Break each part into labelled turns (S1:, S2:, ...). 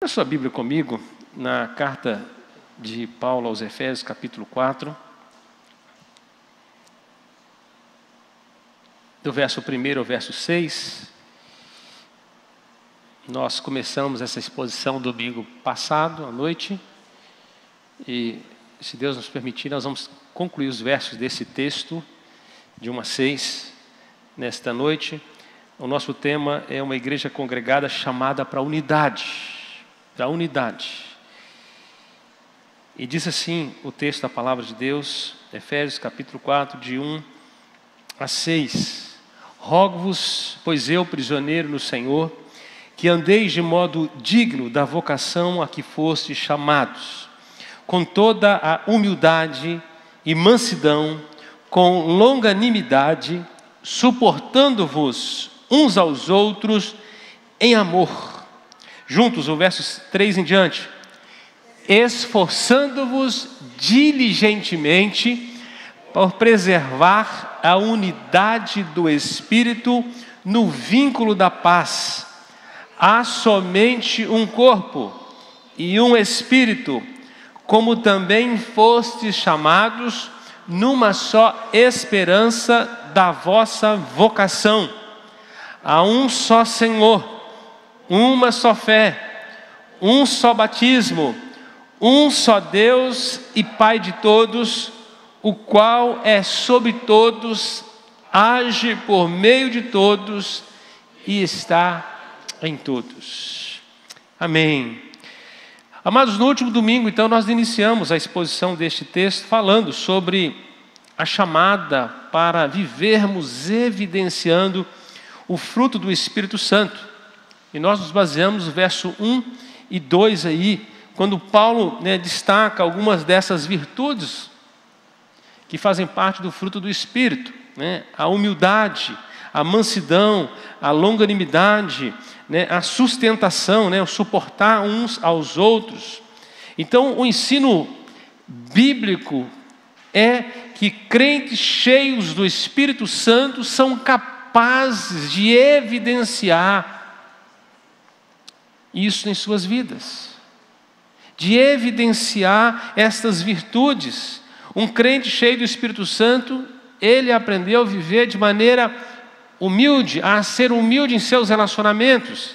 S1: Abra sua Bíblia comigo na carta de Paulo aos Efésios, capítulo 4. Do verso 1 ao verso 6. Nós começamos essa exposição domingo passado, à noite. E, se Deus nos permitir, nós vamos concluir os versos desse texto, de 1 a 6, nesta noite. O nosso tema é uma igreja congregada chamada para a unidade. Para a unidade. E diz assim o texto da palavra de Deus, Efésios capítulo 4, de 1 a 6. Rogo-vos, pois eu, prisioneiro no Senhor, que andeis de modo digno da vocação a que fostes chamados, com toda a humildade e mansidão, com longanimidade, suportando-vos uns aos outros em amor. Juntos, o verso 3 em diante. Esforçando-vos diligentemente por preservar a unidade do Espírito no vínculo da paz. Há somente um corpo e um Espírito, como também fostes chamados numa só esperança da vossa vocação. Há um só Senhor, uma só fé, um só batismo, um só Deus e Pai de todos, o qual é sobre todos, age por meio de todos e está em todos. Amém. Amados, no último domingo, então, nós iniciamos a exposição deste texto falando sobre a chamada para vivermos evidenciando o fruto do Espírito Santo. E nós nos baseamos no verso 1 e 2 aí, quando Paulo destaca algumas dessas virtudes que fazem parte do fruto do Espírito, a humildade, a mansidão, a longanimidade, a sustentação, o suportar uns aos outros. Então, o ensino bíblico é que crentes cheios do Espírito Santo são capazes de evidenciar isso em suas vidas, de evidenciar estas virtudes. Um crente cheio do Espírito Santo, ele aprendeu a viver de maneira humilde, a ser humilde em seus relacionamentos.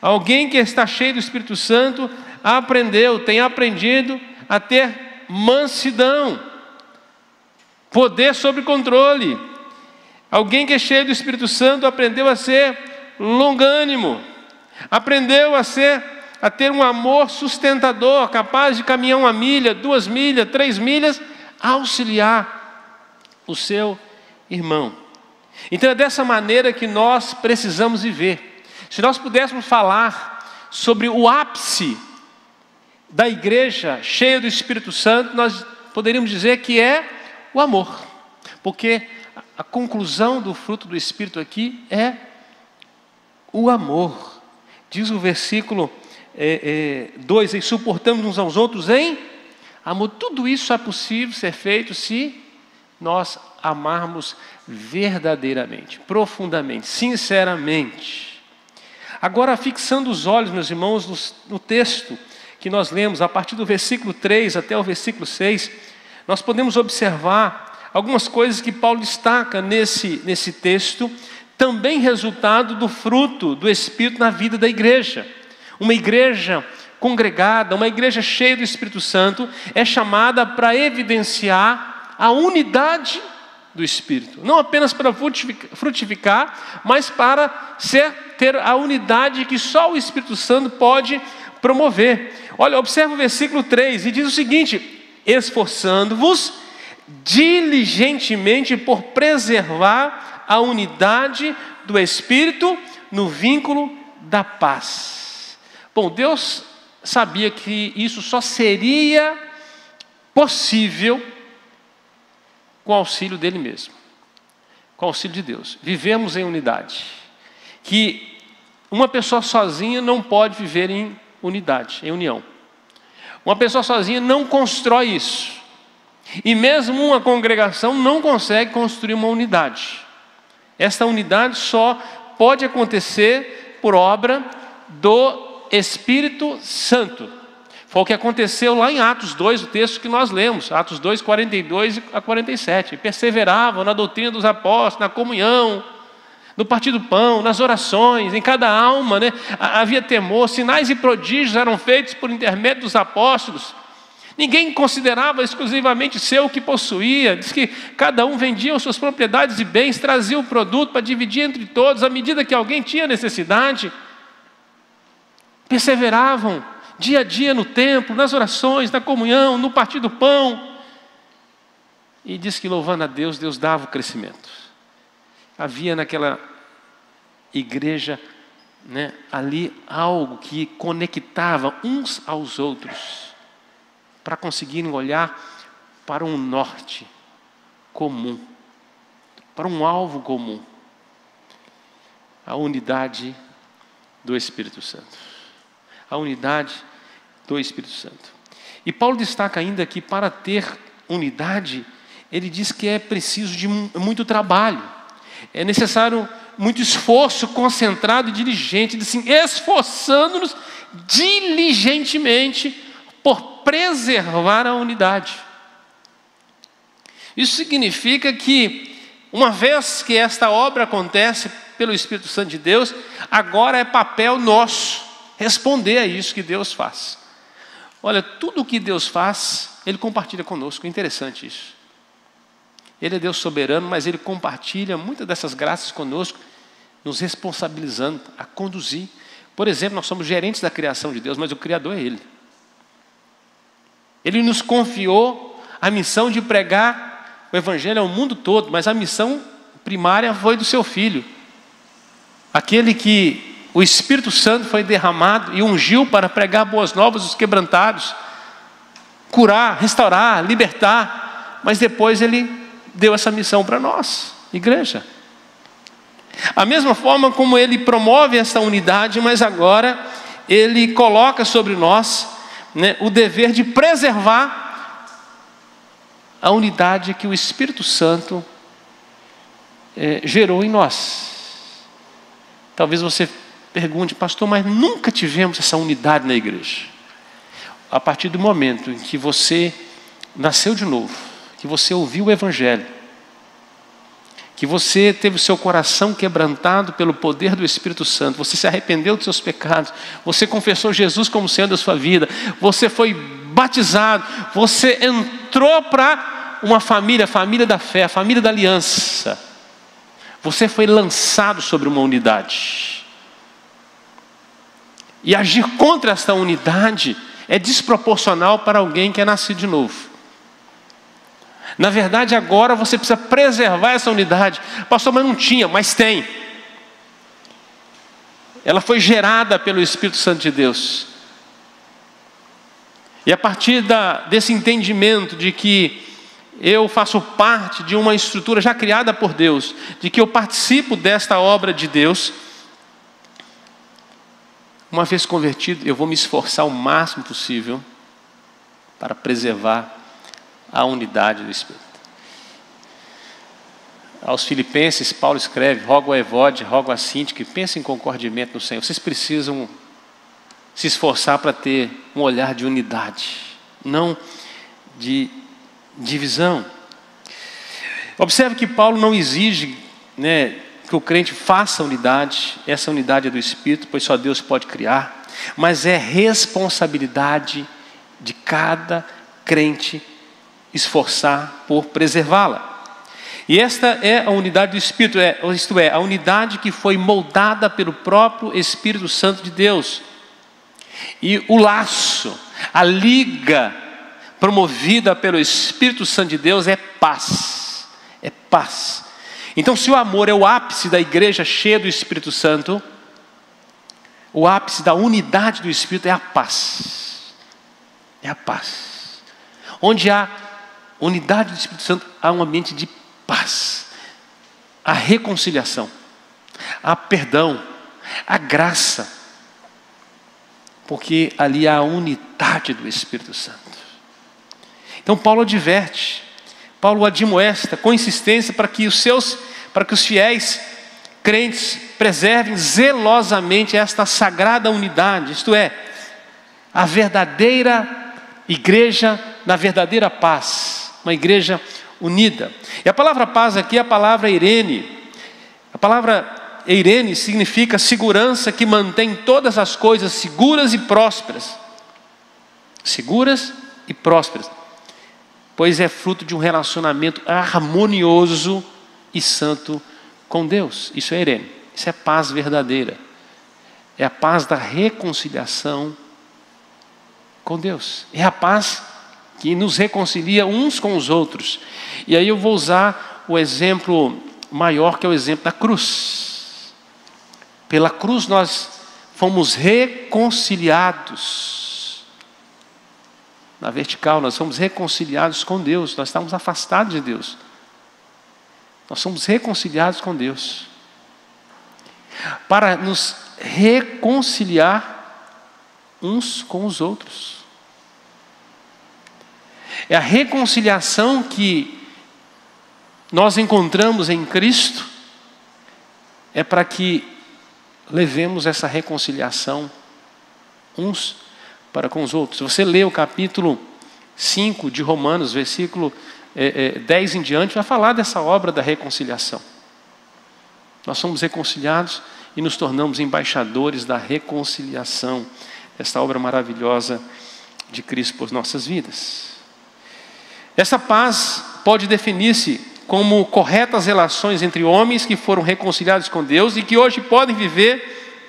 S1: Alguém que está cheio do Espírito Santo tem aprendido a ter mansidão, poder sob controle. Alguém que é cheio do Espírito Santo aprendeu a ser longânimo, aprendeu a ter um amor sustentador, capaz de caminhar 1 milha, 2 milhas, 3 milhas, a auxiliar o seu irmão. Então é dessa maneira que nós precisamos viver. Se nós pudéssemos falar sobre o ápice da igreja cheia do Espírito Santo, nós poderíamos dizer que é o amor. Porque a conclusão do fruto do Espírito aqui é o amor. Diz o versículo 2, e suportamos uns aos outros em amor. Tudo isso é possível ser feito se nós amarmos verdadeiramente, profundamente, sinceramente. Agora, fixando os olhos, meus irmãos, no texto que nós lemos, a partir do versículo 3 até o versículo 6, nós podemos observar algumas coisas que Paulo destaca nesse texto, também resultado do fruto do Espírito na vida da igreja. Uma igreja congregada, uma igreja cheia do Espírito Santo, é chamada para evidenciar a unidade do Espírito. Não apenas para frutificar, mas para ter a unidade que só o Espírito Santo pode promover. Olha, observa o versículo 3, e diz o seguinte: esforçando-vos diligentemente por preservar a unidade do Espírito no vínculo da paz. Bom, Deus sabia que isso só seria possível com o auxílio dele mesmo, com o auxílio de Deus. Vivemos em unidade. Que uma pessoa sozinha não pode viver em unidade, em união. Uma pessoa sozinha não constrói isso. E mesmo uma congregação não consegue construir uma unidade. Esta unidade só pode acontecer por obra do Espírito Santo. Foi o que aconteceu lá em Atos 2, o texto que nós lemos, Atos 2, 42 a 47. Perseveravam na doutrina dos apóstolos, na comunhão, no partir do pão, nas orações, em cada alma, né, havia temor, sinais e prodígios eram feitos por intermédio dos apóstolos. Ninguém considerava exclusivamente seu o que possuía. Diz que cada um vendia as suas propriedades e bens, trazia o produto para dividir entre todos, à medida que alguém tinha necessidade. Perseveravam dia a dia no templo, nas orações, na comunhão, no partir do pão. E diz que louvando a Deus, Deus dava o crescimento. Havia naquela igreja, né, ali algo que conectava uns aos outros para conseguirem olhar para um norte comum, para um alvo comum, a unidade do Espírito Santo. A unidade do Espírito Santo. E Paulo destaca ainda que para ter unidade, ele diz que é preciso de muito trabalho. É necessário muito esforço concentrado e diligente, assim, esforçando-nos diligentemente por preservar a unidade. Isso significa que, uma vez que esta obra acontece pelo Espírito Santo de Deus, agora é papel nosso responder a isso que Deus faz. Olha, tudo o que Deus faz, Ele compartilha conosco. É interessante isso. Ele é Deus soberano, mas Ele compartilha muitas dessas graças conosco, nos responsabilizando a conduzir. Por exemplo, nós somos gerentes da criação de Deus, mas o Criador é Ele. Ele nos confiou a missão de pregar o Evangelho ao mundo todo, mas a missão primária foi do Seu Filho. Aquele que o Espírito Santo foi derramado e ungiu para pregar boas novas aos quebrantados, curar, restaurar, libertar, mas depois Ele deu essa missão para nós, igreja. A mesma forma como Ele promove essa unidade, mas agora Ele coloca sobre nós, né, o dever de preservar a unidade que o Espírito Santo gerou em nós. Talvez você pergunte, pastor, mas nunca tivemos essa unidade na igreja. A partir do momento em que você nasceu de novo, que você ouviu o Evangelho, que você teve o seu coração quebrantado pelo poder do Espírito Santo, você se arrependeu dos seus pecados, você confessou Jesus como Senhor da sua vida, você foi batizado, você entrou para uma família, a família da fé, a família da aliança. Você foi lançado sobre uma unidade. E agir contra esta unidade é desproporcional para alguém que é nascido de novo. Na verdade, agora você precisa preservar essa unidade. Pastor, mas não tinha, mas tem. Ela foi gerada pelo Espírito Santo de Deus. E a partir desse entendimento de que eu faço parte de uma estrutura já criada por Deus, de que eu participo desta obra de Deus, uma vez convertido, eu vou me esforçar o máximo possível para preservar a unidade do Espírito. Aos Filipenses, Paulo escreve: rogo a Evode, rogo a Sinti, que pensem concordiamente no Senhor. Vocês precisam se esforçar para ter um olhar de unidade, não de divisão. Observe que Paulo não exige, né, que o crente faça unidade. Essa unidade é do Espírito, pois só Deus pode criar, mas é responsabilidade de cada crente esforçar por preservá-la. E esta é a unidade do Espírito, isto é, a unidade que foi moldada pelo próprio Espírito Santo de Deus. E o laço, a liga promovida pelo Espírito Santo de Deus é paz. É paz. Então, se o amor é o ápice da igreja cheia do Espírito Santo, o ápice da unidade do Espírito é a paz. É a paz. Onde há unidade do Espírito Santo, há um ambiente de paz. Há reconciliação, há perdão, há graça. Porque ali há a unidade do Espírito Santo. Então Paulo adverte, Paulo admoesta com insistência para que os fiéis crentes preservem zelosamente esta sagrada unidade, isto é, a verdadeira igreja na verdadeira paz, uma igreja unida. E a palavra paz aqui é a palavra eirene. A palavra eirene significa segurança que mantém todas as coisas seguras e prósperas. Seguras e prósperas, pois é fruto de um relacionamento harmonioso e santo com Deus. Isso é eirene, isso é paz verdadeira. É a paz da reconciliação com Deus. É a paz que nos reconcilia uns com os outros. E aí eu vou usar o exemplo maior, que é o exemplo da cruz. Pela cruz nós fomos reconciliados. Na vertical nós fomos reconciliados com Deus. Nós estávamos afastados de Deus. Nós somos reconciliados com Deus. Para nos reconciliar uns com os outros. É a reconciliação que nós encontramos em Cristo, é para que levemos essa reconciliação uns para com os outros. Você lê o capítulo 5 de Romanos, versículo 10 em diante, vai falar dessa obra da reconciliação. Nós somos reconciliados e nos tornamos embaixadores da reconciliação, esta obra maravilhosa de Cristo por nossas vidas. Essa paz pode definir-se como corretas relações entre homens que foram reconciliados com Deus e que hoje podem viver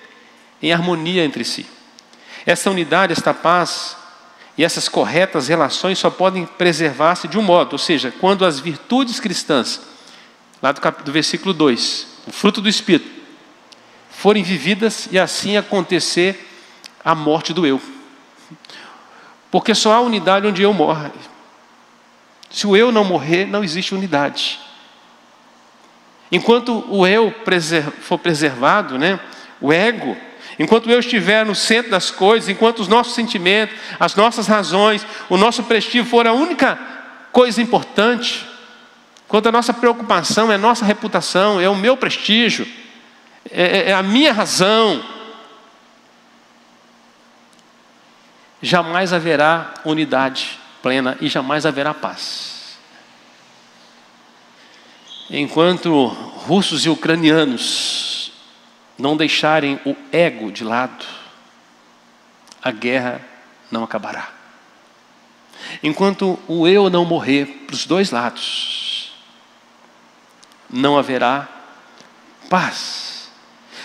S1: em harmonia entre si. Essa unidade, esta paz e essas corretas relações só podem preservar-se de um modo, ou seja, quando as virtudes cristãs, lá do versículo 2, o fruto do Espírito, forem vividas e assim acontecer a morte do eu. Porque só há unidade onde eu morro. Se o eu não morrer, não existe unidade. Enquanto o eu for preservado, o ego, enquanto o eu estiver no centro das coisas, enquanto os nossos sentimentos, as nossas razões, o nosso prestígio for a única coisa importante, enquanto a nossa preocupação é a nossa reputação, é o meu prestígio, é a minha razão, jamais haverá unidade plena e jamais haverá paz. Enquanto russos e ucranianos não deixarem o ego de lado, a guerra não acabará. Enquanto o eu não morrer para os dois lados, não haverá paz.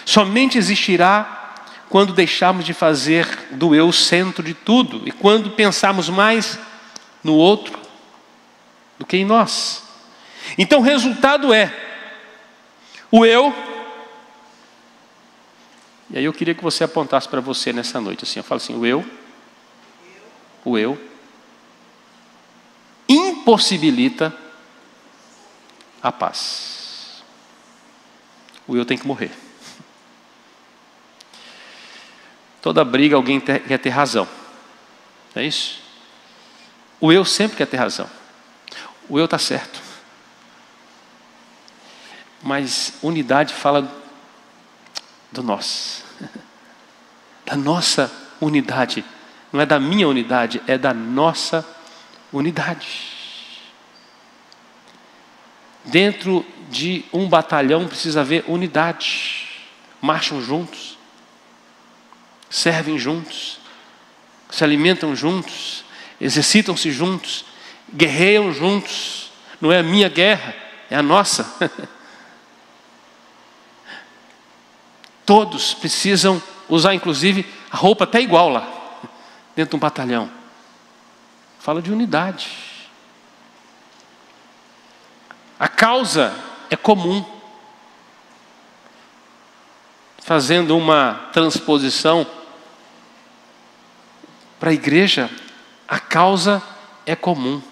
S1: Somente existirá quando deixarmos de fazer do eu o centro de tudo e quando pensarmos mais no outro do que em nós. Então o resultado é o eu. E aí eu queria que você apontasse para você nessa noite assim, eu falo assim, o eu impossibilita a paz. O eu tem que morrer. Toda briga alguém quer ter razão, não é isso? O eu sempre quer ter razão. O eu está certo. Mas unidade fala do nós. Da nossa unidade. Não é da minha unidade, é da nossa unidade. Dentro de um batalhão precisa haver unidade. Marcham juntos. Servem juntos. Se alimentam juntos. Exercitam-se juntos, guerreiam juntos. Não é a minha guerra, é a nossa. Todos precisam usar, inclusive, a roupa até igual lá, dentro de um batalhão. Fala de unidade. A causa é comum. Fazendo uma transposição para a igreja, a causa é comum,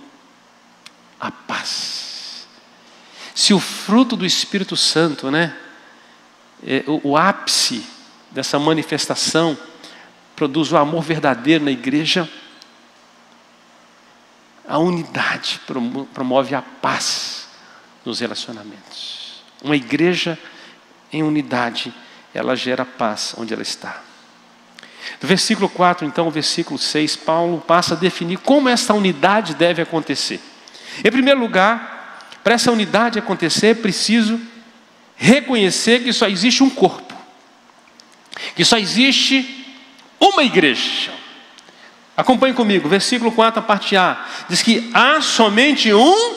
S1: a paz. Se o fruto do Espírito Santo, o ápice dessa manifestação, produz o amor verdadeiro na igreja, a unidade promove a paz nos relacionamentos. Uma igreja em unidade, ela gera paz onde ela está. Do versículo 4, então, ao versículo 6, Paulo passa a definir como essa unidade deve acontecer. Em primeiro lugar, para essa unidade acontecer, é preciso reconhecer que só existe um corpo, que só existe uma igreja. Acompanhe comigo, versículo 4, a parte A, diz que há somente um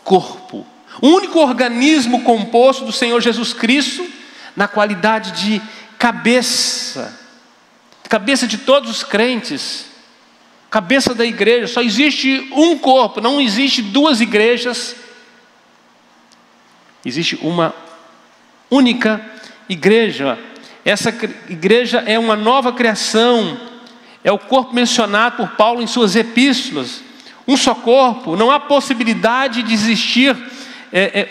S1: corpo, um único organismo composto do Senhor Jesus Cristo, na qualidade de cabeça de todos os crentes, cabeça da igreja. Só existe um corpo, não existe duas igrejas, existe uma única igreja. Essa igreja é uma nova criação, é o corpo mencionado por Paulo em suas epístolas. Um só corpo, não há possibilidade de existir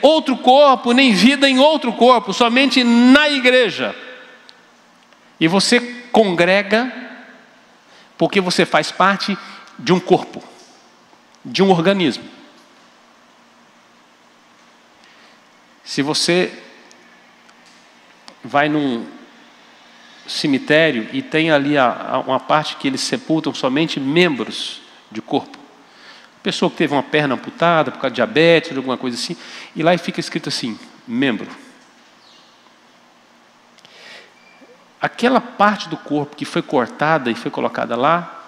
S1: outro corpo, nem vida em outro corpo, somente na igreja. E você congrega porque você faz parte de um corpo, de um organismo. Se você vai num cemitério e tem ali uma parte que eles sepultam somente membros de corpo, pessoa que teve uma perna amputada por causa de diabetes ou alguma coisa assim, e lá fica escrito assim, membro. Aquela parte do corpo que foi cortada e foi colocada lá,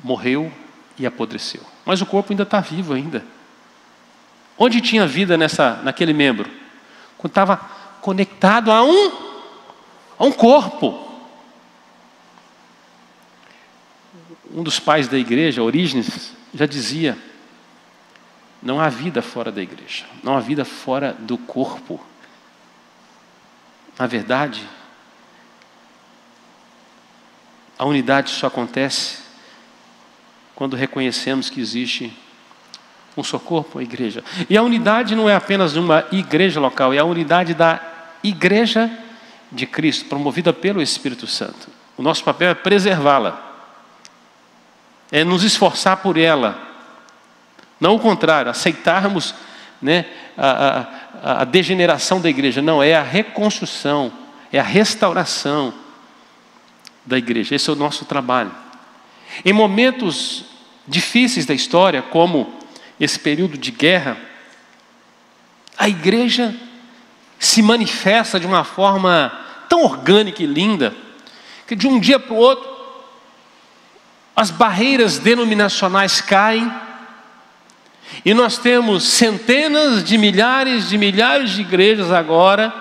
S1: morreu e apodreceu. Mas o corpo ainda está vivo ainda. Onde tinha vida naquele membro? Quando estava conectado a um corpo. Um dos pais da igreja, Orígenes, já dizia: não há vida fora da igreja, não há vida fora do corpo. Na verdade, a unidade só acontece quando reconhecemos que existe um só corpo, a igreja. E a unidade não é apenas uma igreja local, é a unidade da igreja de Cristo, promovida pelo Espírito Santo. O nosso papel é preservá-la, é nos esforçar por ela, não o contrário, aceitarmos, a degeneração da igreja. Não, é a reconstrução, é a restauração da igreja. Esse é o nosso trabalho. Em momentos difíceis da história, como esse período de guerra, a igreja se manifesta de uma forma tão orgânica e linda, que de um dia para o outro, as barreiras denominacionais caem, e nós temos centenas de milhares de igrejas agora,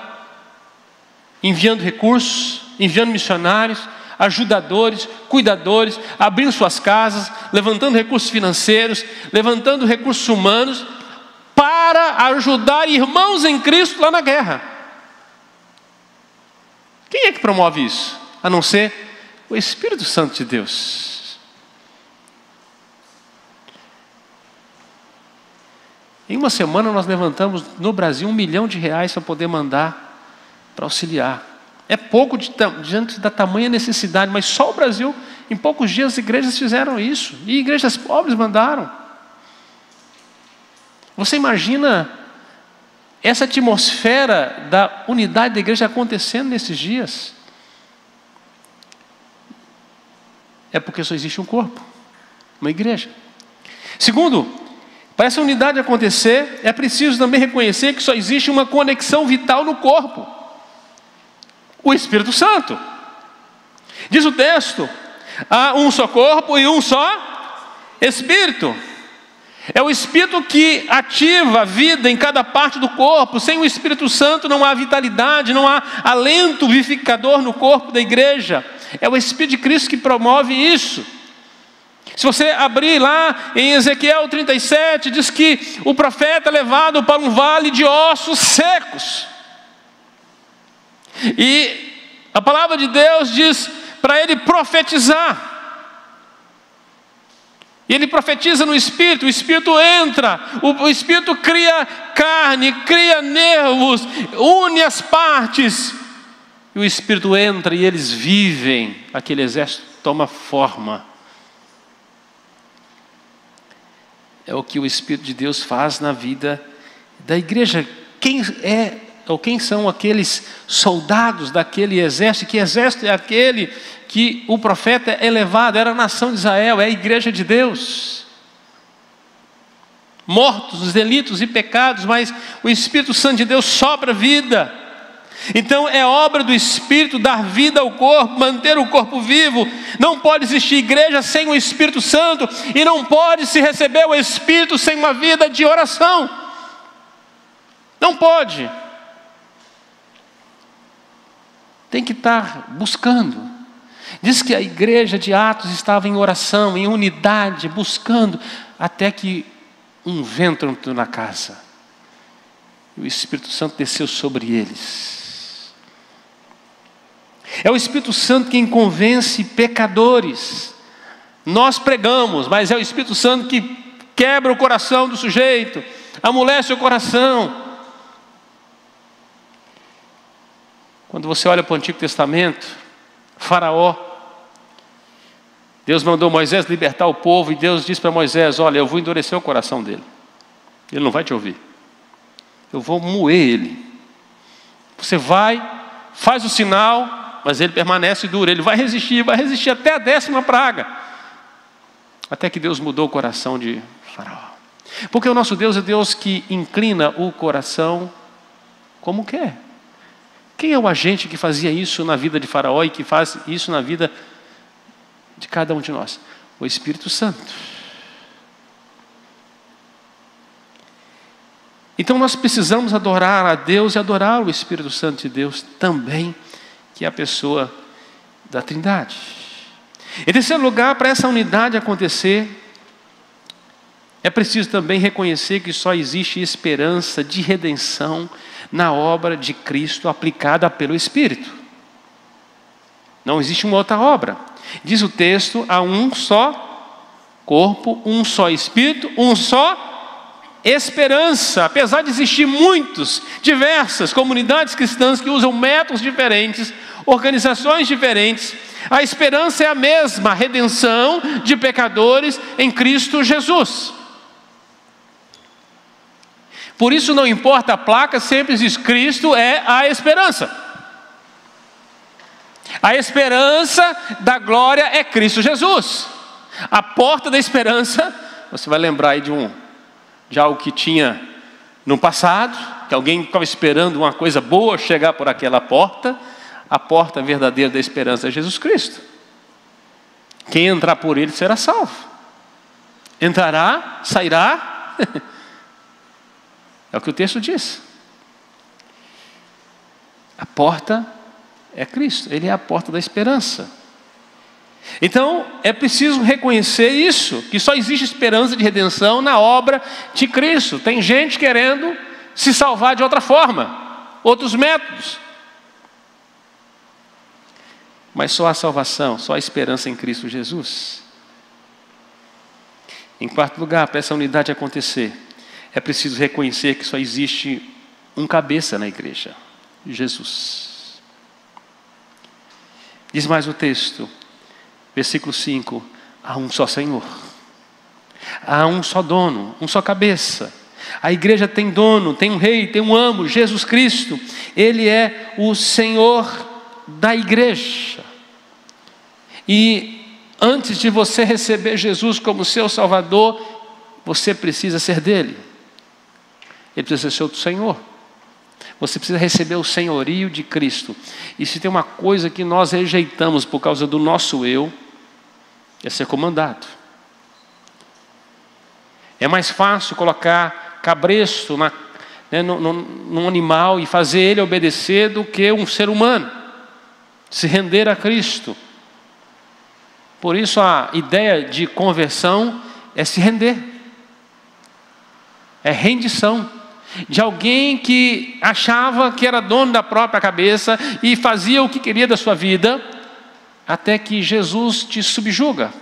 S1: enviando recursos, enviando missionários, ajudadores, cuidadores, abrindo suas casas, levantando recursos financeiros, levantando recursos humanos, para ajudar irmãos em Cristo lá na guerra. Quem é que promove isso? A não ser o Espírito Santo de Deus. Em uma semana nós levantamos no Brasil R$1 milhão para poder mandar para auxiliar. É pouco diante da tamanha necessidade, mas só o Brasil, em poucos dias as igrejas fizeram isso, e igrejas pobres mandaram. Você imagina essa atmosfera da unidade da igreja acontecendo nesses dias? É porque só existe um corpo, uma igreja. Segundo, para essa unidade acontecer, é preciso também reconhecer que só existe uma conexão vital no corpo: o Espírito Santo. Diz o texto: há um só corpo e um só Espírito. É o Espírito que ativa a vida em cada parte do corpo. Sem o Espírito Santo não há vitalidade, não há alento vivificador no corpo da igreja. É o Espírito de Cristo que promove isso. Se você abrir lá em Ezequiel 37, diz que o profeta é levado para um vale de ossos secos. E a palavra de Deus diz para ele profetizar. E ele profetiza no Espírito, o Espírito entra, o Espírito cria carne, cria nervos, une as partes. E o Espírito entra e eles vivem, aquele exército toma forma. É o que o Espírito de Deus faz na vida da igreja. Quem é ou quem são aqueles soldados daquele exército? Que exército é aquele que o profeta é levado? Era a nação de Israel, é a igreja de Deus. Mortos os delitos e pecados, mas o Espírito Santo de Deus sopra vida. Então é obra do Espírito dar vida ao corpo, manter o corpo vivo. Não pode existir igreja sem o Espírito Santo, e não pode se receber o Espírito sem uma vida de oração. Não pode. Tem que estar buscando. Diz que a igreja de Atos estava em oração, em unidade, buscando, até que um vento entrou na casa. E o Espírito Santo desceu sobre eles. É o Espírito Santo quem convence pecadores. Nós pregamos, mas é o Espírito Santo que quebra o coração do sujeito, amolece o coração. Quando você olha para o Antigo Testamento, Faraó, Deus mandou Moisés libertar o povo, e Deus disse para Moisés: olha, eu vou endurecer o coração dele, ele não vai te ouvir, eu vou moer ele. Você vai, faz o sinal, mas ele permanece duro, ele vai resistir até a 10ª praga, até que Deus mudou o coração de Faraó. Porque o nosso Deus é Deus que inclina o coração como quer. Quem é o agente que fazia isso na vida de Faraó e que faz isso na vida de cada um de nós? O Espírito Santo. Então nós precisamos adorar a Deus e adorar o Espírito Santo de Deus também, que é a pessoa da Trindade. Em terceiro lugar, para essa unidade acontecer, é preciso também reconhecer que só existe esperança de redenção na obra de Cristo aplicada pelo Espírito. Não existe uma outra obra. Diz o texto: há um só corpo, um só Espírito, um só esperança. Apesar de existir diversas comunidades cristãs que usam métodos diferentes, organizações diferentes, a esperança é a mesma: a redenção de pecadores em Cristo Jesus. Por isso não importa a placa, sempre diz: Cristo é a esperança. A esperança da glória é Cristo Jesus. A porta da esperança, você vai lembrar aí de algo que tinha no passado, que alguém ficava esperando uma coisa boa chegar por aquela porta. A porta verdadeira da esperança é Jesus Cristo. Quem entrar por ele será salvo. Entrará, sairá. É o que o texto diz. A porta é Cristo, Ele é a porta da esperança. Então, é preciso reconhecer isso, que só existe esperança de redenção na obra de Cristo. Tem gente querendo se salvar de outra forma, outros métodos. Mas só há salvação, só há esperança em Cristo Jesus. Em quarto lugar, para essa unidade acontecer, é preciso reconhecer que só existe um cabeça na igreja: Jesus. Diz mais o texto, versículo 5: há um só Senhor, há um só dono, um só cabeça. A igreja tem dono, tem um rei, tem um amo, Jesus Cristo. Ele é o Senhor da igreja. E antes de você receber Jesus como seu Salvador, você precisa ser dele. Ele precisa ser o Senhor. Você precisa receber o senhorio de Cristo. E se tem uma coisa que nós rejeitamos por causa do nosso eu, é ser comandado. É mais fácil colocar cabresto num animal e fazer ele obedecer do que um ser humano se render a Cristo. Por isso a ideia de conversão é se render. É rendição. De alguém que achava que era dono da própria cabeça e fazia o que queria da sua vida, até que Jesus te subjuga.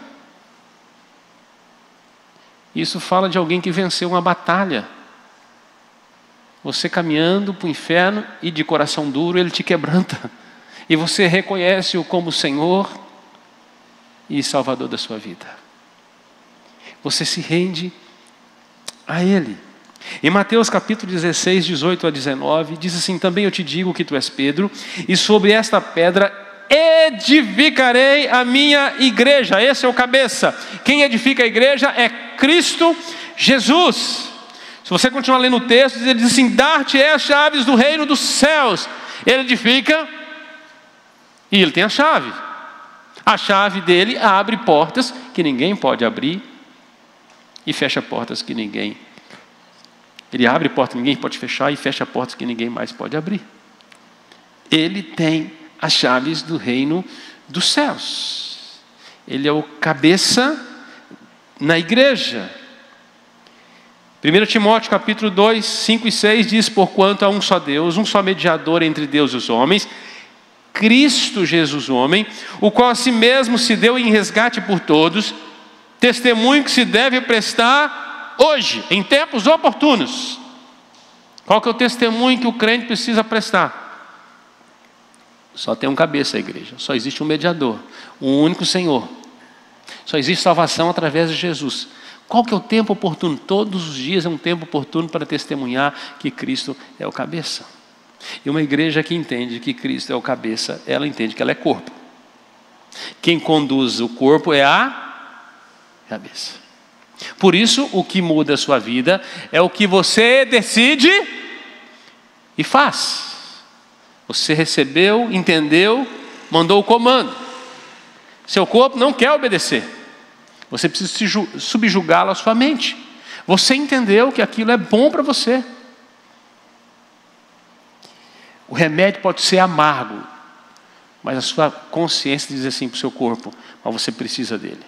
S1: Isso fala de alguém que venceu uma batalha. Você caminhando para o inferno e de coração duro, ele te quebranta. E você reconhece-o como Senhor e Salvador da sua vida. Você se rende a Ele. Em Mateus capítulo 16, 18 a 19, diz assim: também eu te digo que tu és Pedro, e sobre esta pedra edificarei a minha igreja. Esse é o cabeça. Quem edifica a igreja é Cristo Jesus. Se você continuar lendo o texto, ele diz assim: dar-te as chaves do reino dos céus. Ele edifica e ele tem a chave. A chave dele abre portas que ninguém pode abrir e fecha portas que ninguém. Ele abre portas que ninguém pode fechar e fecha portas que ninguém mais pode abrir. Ele tem as chaves do reino dos céus. Ele é o cabeça na igreja. 1 Timóteo capítulo 2, 5 e 6 diz: porquanto há um só Deus, um só mediador entre Deus e os homens, Cristo Jesus homem, o qual a si mesmo se deu em resgate por todos, testemunho que se deve prestar hoje, em tempos oportunos. Qual que é o testemunho que o crente precisa prestar? Só tem um cabeça a igreja, só existe um mediador, um único Senhor. Só existe salvação através de Jesus. Qual que é o tempo oportuno? Todos os dias é um tempo oportuno para testemunhar que Cristo é o cabeça. E uma igreja que entende que Cristo é o cabeça, ela entende que ela é corpo. Quem conduz o corpo é a cabeça. Por isso, o que muda a sua vida é o que você decide e faz. Você recebeu, entendeu, mandou o comando. Seu corpo não quer obedecer. Você precisa subjugá-lo à sua mente. Você entendeu que aquilo é bom para você. O remédio pode ser amargo, mas a sua consciência diz assim para o seu corpo: mas você precisa dele.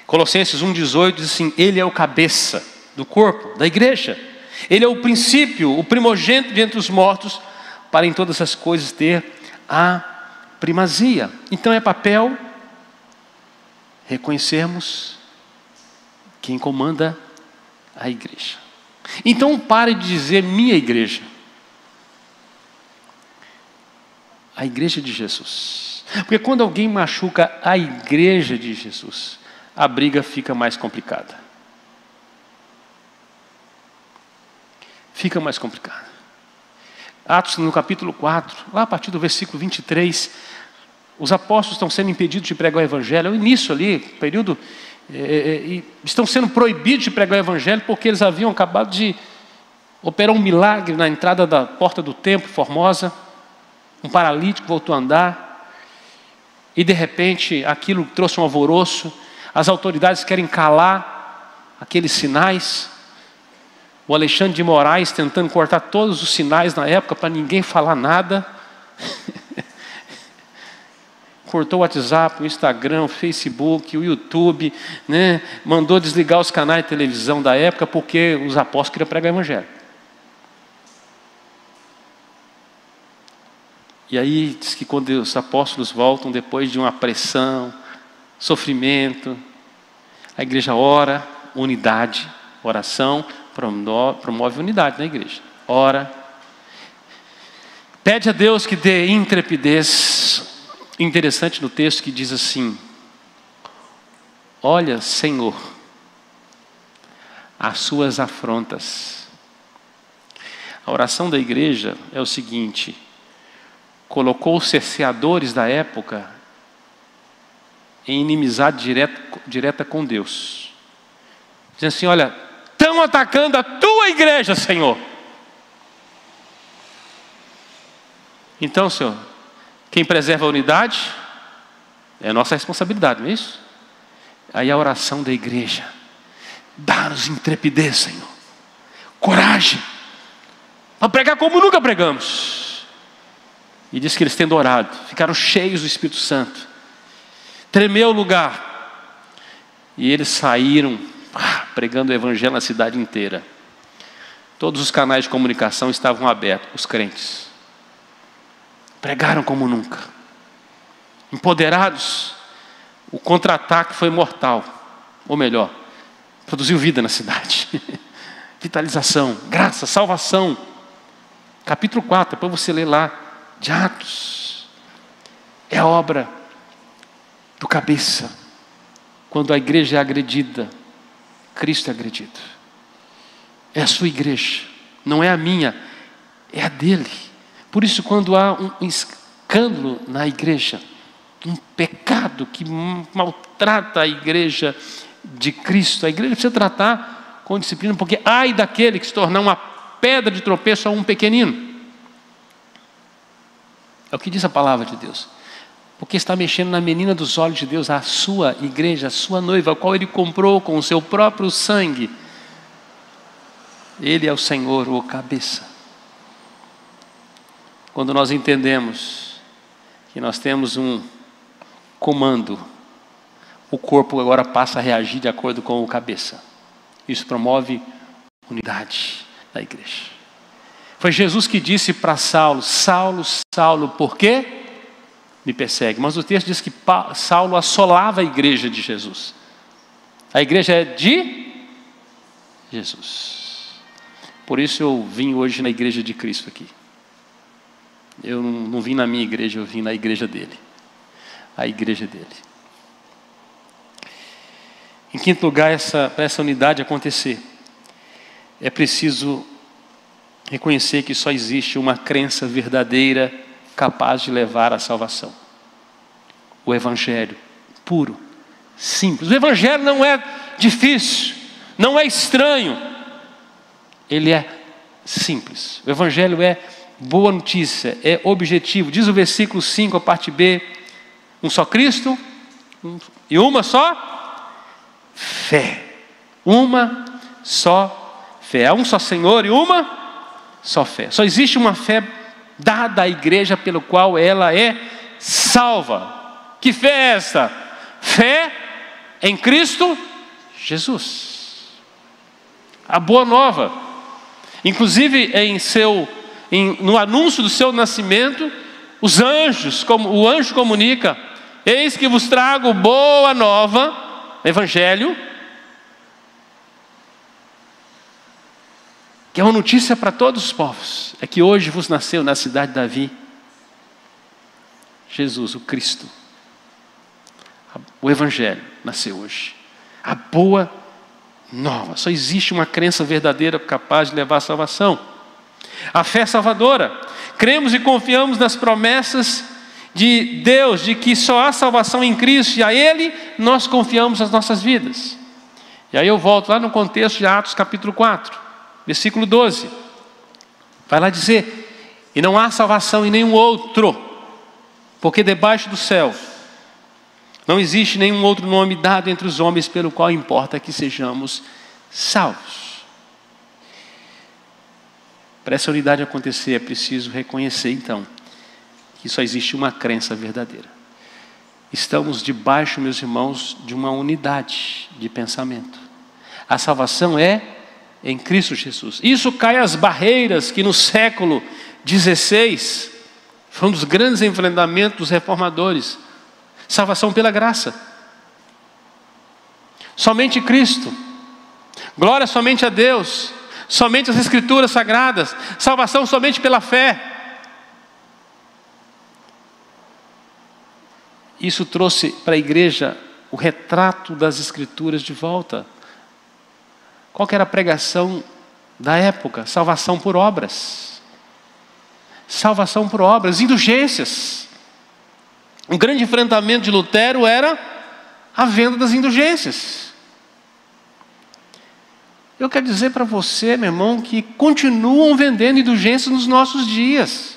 S1: Colossenses 1,18 diz assim: ele é o cabeça do corpo, da igreja. Ele é o princípio, o primogênito de entre os mortos, para em todas as coisas ter a primazia. Então é papel reconhecermos quem comanda a igreja. Então pare de dizer minha igreja. A igreja de Jesus. Porque quando alguém machuca a igreja de Jesus, a briga fica mais complicada. Fica mais complicada. Atos no capítulo 4, lá a partir do versículo 23, os apóstolos estão sendo impedidos de pregar o evangelho. É o início ali, período, estão sendo proibidos de pregar o evangelho porque eles haviam acabado de operar um milagre na entrada da porta do templo, Formosa. Um paralítico voltou a andar. E de repente aquilo trouxe um alvoroço. As autoridades querem calar aqueles sinais. O Alexandre de Moraes tentando cortar todos os sinais na época para ninguém falar nada. Cortou o WhatsApp, o Instagram, o Facebook, o YouTube, né? Mandou desligar os canais de televisão da época porque os apóstolos queriam pregar o evangelho. E aí diz que quando os apóstolos voltam depois de uma pressão, sofrimento, a igreja ora, unidade, oração, promove unidade na igreja. Ora, pede a Deus que dê intrepidez. Interessante no texto que diz assim: olha, Senhor, as suas afrontas. A oração da igreja é o seguinte: colocou os cerceadores da época em inimizade direta com Deus, dizendo assim: olha, estão atacando a tua igreja, Senhor. Então, Senhor, quem preserva a unidade é a nossa responsabilidade, não é isso? Aí a oração da igreja: dá-nos intrepidez, Senhor, coragem, para pregar como nunca pregamos. E diz que eles tendo orado, ficaram cheios do Espírito Santo, tremeu o lugar, e eles saíram pregando o evangelho na cidade inteira. Todos os canais de comunicação estavam abertos, os crentes pregaram como nunca, empoderados. O contra-ataque foi mortal, ou melhor, produziu vida na cidade. Vitalização, graça, salvação. Capítulo 4, depois você lê lá, de Atos. É a obra do cabeça. Quando a igreja é agredida, Cristo é agredido. É a sua igreja, não é a minha, é a dele. Por isso, quando há um escândalo na igreja, um pecado que maltrata a igreja de Cristo, a igreja precisa tratar com disciplina, porque ai daquele que se tornar uma pedra de tropeço a um pequenino. É o que diz a palavra de Deus. Porque está mexendo na menina dos olhos de Deus, a sua igreja, a sua noiva, a qual Ele comprou com o seu próprio sangue. Ele é o Senhor, o cabeça. Quando nós entendemos que nós temos um comando, o corpo agora passa a reagir de acordo com o cabeça. Isso promove unidade da igreja. Foi Jesus que disse para Saulo: Saulo, Saulo, por quê me persegue? Mas o texto diz que Saulo assolava a igreja de Jesus. A igreja é de Jesus. Por isso eu vim hoje na igreja de Cristo aqui. Eu não vim na minha igreja, eu vim na igreja dele. A igreja dele. Em quinto lugar, para essa unidade acontecer, é preciso reconhecer que só existe uma crença verdadeira capaz de levar à salvação. O Evangelho puro, simples. O Evangelho não é difícil, não é estranho. Ele é simples. O Evangelho é boa notícia, é objetivo. Diz o versículo 5, a parte B: um só Cristo e uma só fé. Uma só fé. Há um só Senhor e uma só fé. Só existe uma fé dada à igreja pelo qual ela é salva. Que fé é esta? Fé em Cristo Jesus. A boa nova. Inclusive no anúncio do seu nascimento, os anjos, como o anjo comunica: eis que vos trago boa nova, Evangelho, que é uma notícia para todos os povos. É que hoje vos nasceu na cidade de Davi Jesus, o Cristo. O Evangelho nasceu hoje. A boa nova. Só existe uma crença verdadeira capaz de levar à salvação. A fé salvadora. Cremos e confiamos nas promessas de Deus, de que só há salvação em Cristo, e a Ele nós confiamos as nossas vidas. E aí eu volto lá no contexto de Atos capítulo 4, versículo 12. Vai lá dizer: e não há salvação em nenhum outro, porque debaixo do céu não existe nenhum outro nome dado entre os homens pelo qual importa que sejamos salvos. Para essa unidade acontecer, é preciso reconhecer então que só existe uma crença verdadeira. Estamos debaixo, meus irmãos, de uma unidade de pensamento. A salvação é em Cristo Jesus. Isso cai as barreiras que no século XVI foi um dos grandes enfrentamentos dos reformadores. Salvação pela graça. Somente Cristo. Glória somente a Deus. Somente as Escrituras Sagradas. Salvação somente pela fé. Isso trouxe para a igreja o retrato das Escrituras de volta. Qual que era a pregação da época? Salvação por obras. Salvação por obras, indulgências. Um grande enfrentamento de Lutero era a venda das indulgências. Eu quero dizer para você, meu irmão, que continuam vendendo indulgências nos nossos dias.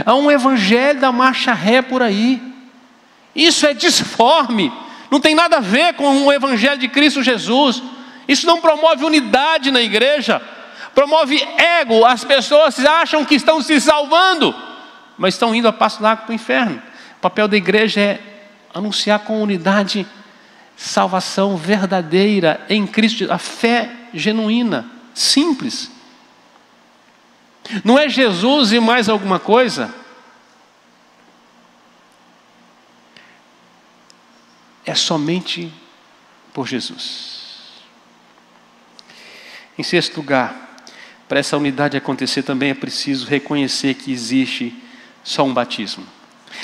S1: Há um evangelho da marcha ré por aí. Isso é disforme. Não tem nada a ver com o evangelho de Cristo Jesus. Isso não promove unidade na igreja. Promove ego. As pessoas acham que estão se salvando, mas estão indo a passo largo para o inferno. O papel da igreja é anunciar com unidade salvação verdadeira em Cristo. A fé genuína, simples. Não é Jesus e mais alguma coisa. É somente por Jesus. Em sexto lugar, para essa unidade acontecer também é preciso reconhecer que existe só um batismo.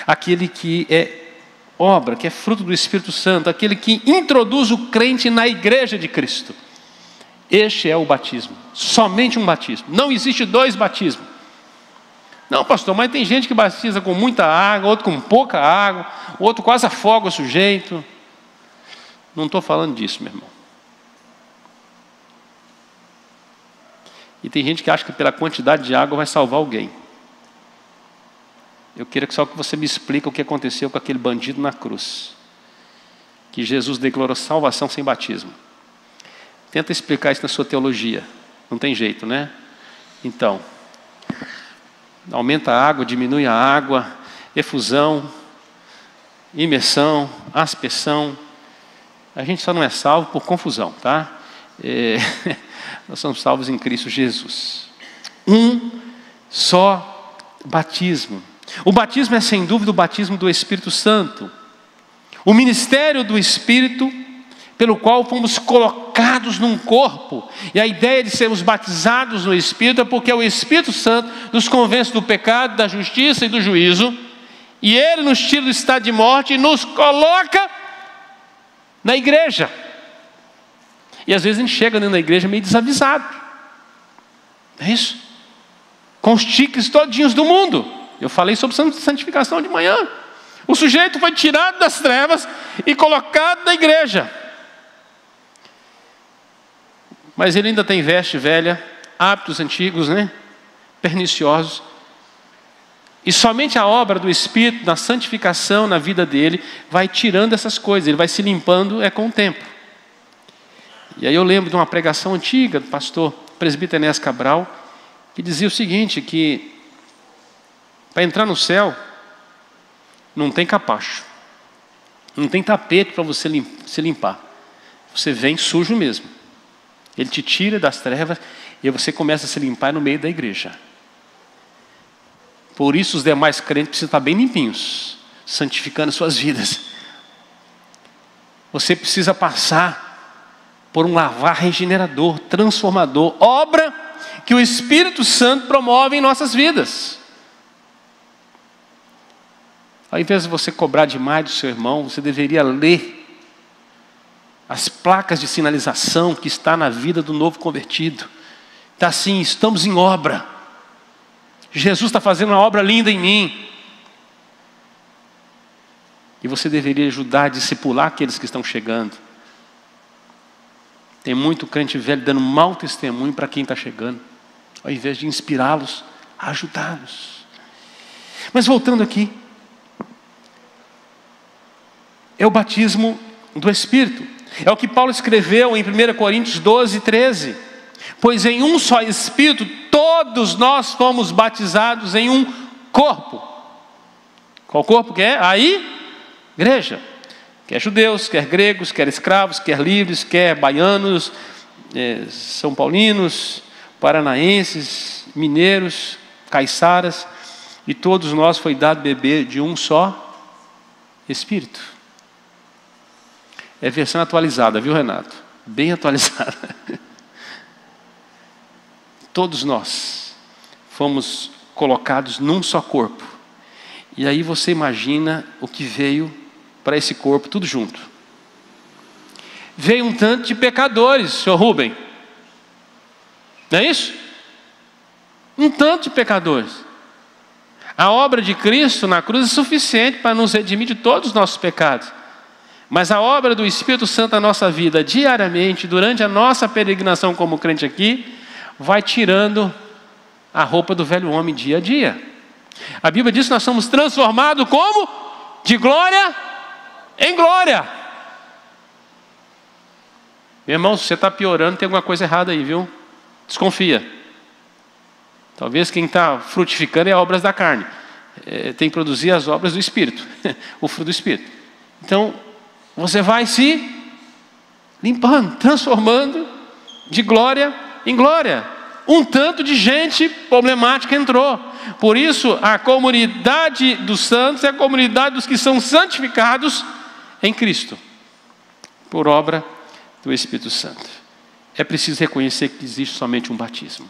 S1: Aquele que é obra, que é fruto do Espírito Santo, aquele que introduz o crente na igreja de Cristo. Este é o batismo, somente um batismo. Não existe dois batismos. Não, pastor, mas tem gente que batiza com muita água, outro com pouca água, outro quase afoga o sujeito. Não estou falando disso, meu irmão. E tem gente que acha que pela quantidade de água vai salvar alguém. Eu queria só que você me explique o que aconteceu com aquele bandido na cruz. Que Jesus declarou salvação sem batismo. Tenta explicar isso na sua teologia. Não tem jeito, né? Então, aumenta a água, diminui a água, efusão, imersão, aspersão. A gente só não é salvo por confusão, tá? Nós somos salvos em Cristo Jesus. Um só batismo. O batismo é sem dúvida o batismo do Espírito Santo. O ministério do Espírito, pelo qual fomos colocados num corpo. E a ideia de sermos batizados no Espírito é porque o Espírito Santo nos convence do pecado, da justiça e do juízo. E Ele nos tira do estado de morte e nos coloca na igreja. E às vezes a gente chega dentro da igreja meio desavisado. É isso? Com os tiques todinhos do mundo. Eu falei sobre santificação de manhã. O sujeito foi tirado das trevas e colocado na igreja. Mas ele ainda tem veste velha, hábitos antigos, né? Perniciosos. E somente a obra do Espírito, na santificação na vida dele, vai tirando essas coisas. Ele vai se limpando com o tempo. E aí eu lembro de uma pregação antiga do pastor presbítero Enéas Cabral, que dizia o seguinte, que para entrar no céu, não tem capacho. Não tem tapete para você se limpar. Você vem sujo mesmo. Ele te tira das trevas e você começa a se limpar no meio da igreja. Por isso os demais crentes precisam estar bem limpinhos, santificando suas vidas. Você precisa passar por um lavar regenerador, transformador, obra que o Espírito Santo promove em nossas vidas. Ao invés de você cobrar demais do seu irmão, você deveria ler as placas de sinalização que está na vida do novo convertido. Está assim, estamos em obra. Jesus está fazendo uma obra linda em mim. E você deveria ajudar a discipular aqueles que estão chegando. Tem muito crente velho dando mau testemunho para quem está chegando, ao invés de inspirá-los, a ajudá-los. Mas voltando aqui, é o batismo do Espírito. É o que Paulo escreveu em 1 Coríntios 12, 13. Pois em um só Espírito, todos nós fomos batizados em um corpo. Qual corpo que é? A igreja. Quer judeus, quer gregos, quer escravos, quer livres, quer baianos, são paulinos, paranaenses, mineiros, caiçaras. E todos nós foi dado beber de um só Espírito. É versão atualizada, viu, Renato? Bem atualizada. Todos nós fomos colocados num só corpo. E aí você imagina o que veio para esse corpo, tudo junto. Veio um tanto de pecadores, senhor Rubem. Não é isso? Um tanto de pecadores. A obra de Cristo na cruz é suficiente para nos redimir de todos os nossos pecados. Mas a obra do Espírito Santo na nossa vida, diariamente, durante a nossa peregrinação como crente aqui, vai tirando a roupa do velho homem dia a dia. A Bíblia diz que nós somos transformados como? De glória em glória. Meu irmão, se você está piorando, tem alguma coisa errada aí, viu? Desconfia. Talvez quem está frutificando é obras da carne. Tem que produzir as obras do Espírito, o fruto do Espírito. Então, você vai se limpando, transformando de glória em glória. Um tanto de gente problemática entrou. Por isso, a comunidade dos santos é a comunidade dos que são santificados em Cristo, por obra do Espírito Santo. É preciso reconhecer que existe somente um batismo.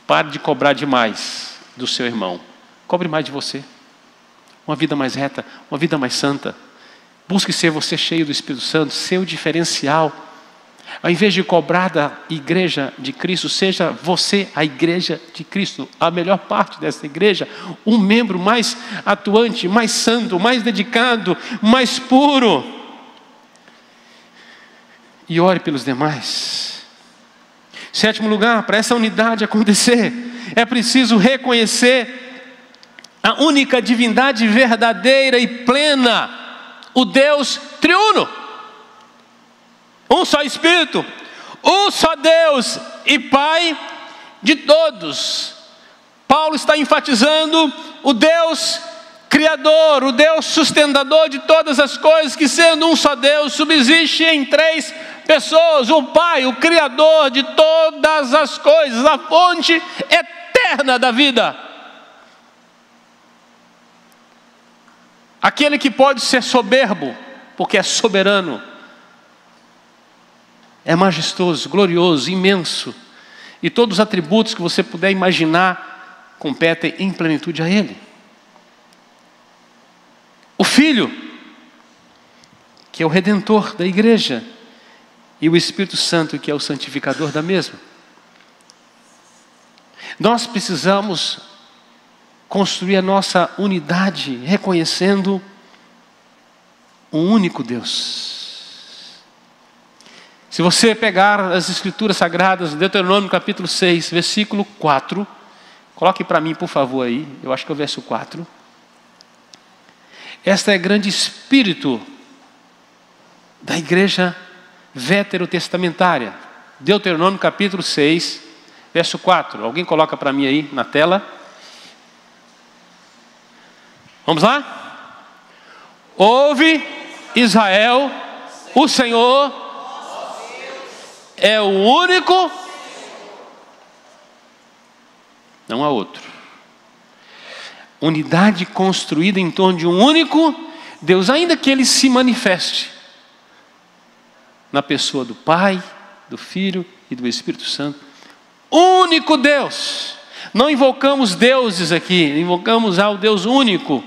S1: Pare de cobrar demais do seu irmão. Cobre mais de você. uma vida mais reta, uma vida mais santa. Busque ser você cheio do Espírito Santo, seu diferencial. Ao invés de cobrar da igreja de Cristo, seja você a igreja de Cristo, a melhor parte dessa igreja, um membro mais atuante, mais santo, mais dedicado, mais puro. E ore pelos demais. 7º lugar, para essa unidade acontecer, é preciso reconhecer a única divindade verdadeira e plena, o Deus triuno. Um só Espírito, um só Deus e Pai de todos. Paulo está enfatizando o Deus Criador, o Deus sustentador de todas as coisas, que sendo um só Deus, subsiste em 3 pessoas. O Pai, o Criador de todas as coisas, a fonte eterna da vida. Aquele que pode ser soberbo, porque é soberano. É majestoso, glorioso, imenso. E todos os atributos que você puder imaginar competem em plenitude a Ele. O Filho, que é o Redentor da igreja, e o Espírito Santo, que é o santificador da mesma. Nós precisamos construir a nossa unidade, reconhecendo um único Deus. Se você pegar as Escrituras Sagradas, Deuteronômio capítulo 6, versículo 4, coloque para mim, por favor, aí, eu acho que é o verso 4. Esta é grande espírito da igreja veterotestamentária. Deuteronômio capítulo 6, verso 4. Alguém coloca para mim aí na tela. Vamos lá? Ouve, Israel, o Senhor é o único, não há outro. Unidade construída em torno de um único Deus, ainda que Ele se manifeste na pessoa do Pai, do Filho e do Espírito Santo. Único Deus. Não invocamos deuses aqui, invocamos ao Deus único.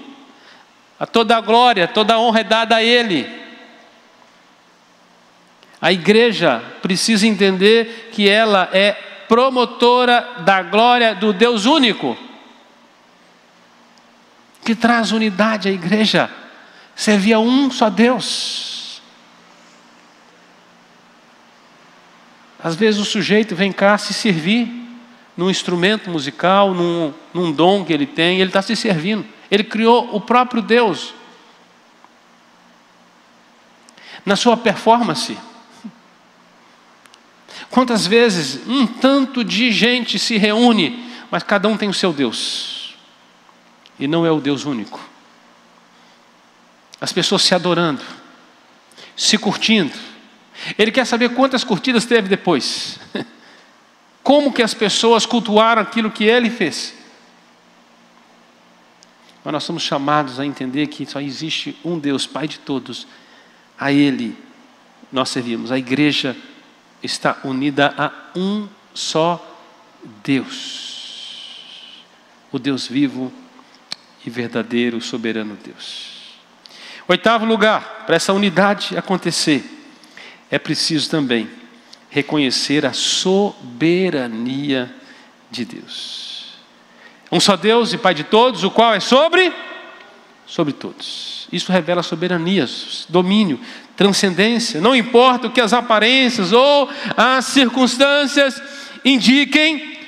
S1: A toda a glória, toda a honra é dada a Ele. A igreja precisa entender que ela é promotora da glória do Deus único, que traz unidade à igreja, servir a um só Deus. Às vezes o sujeito vem cá se servir num instrumento musical, num dom que ele tem, ele está se servindo. Ele criou o próprio Deus. Na sua performance, quantas vezes um tanto de gente se reúne, mas cada um tem o seu Deus, e não é o Deus único. As pessoas se adorando, se curtindo. Ele quer saber quantas curtidas teve depois. Como que as pessoas cultuaram aquilo que ele fez. Mas nós somos chamados a entender que só existe um Deus, Pai de todos. A Ele nós servimos. A igreja está unida a um só Deus, o Deus vivo e verdadeiro, soberano Deus. 8º lugar, para essa unidade acontecer, é preciso também reconhecer a soberania de Deus. Um só Deus e Pai de todos, o qual é sobre todos. Isso revela soberania, domínio, transcendência. Não importa o que as aparências ou as circunstâncias indiquem,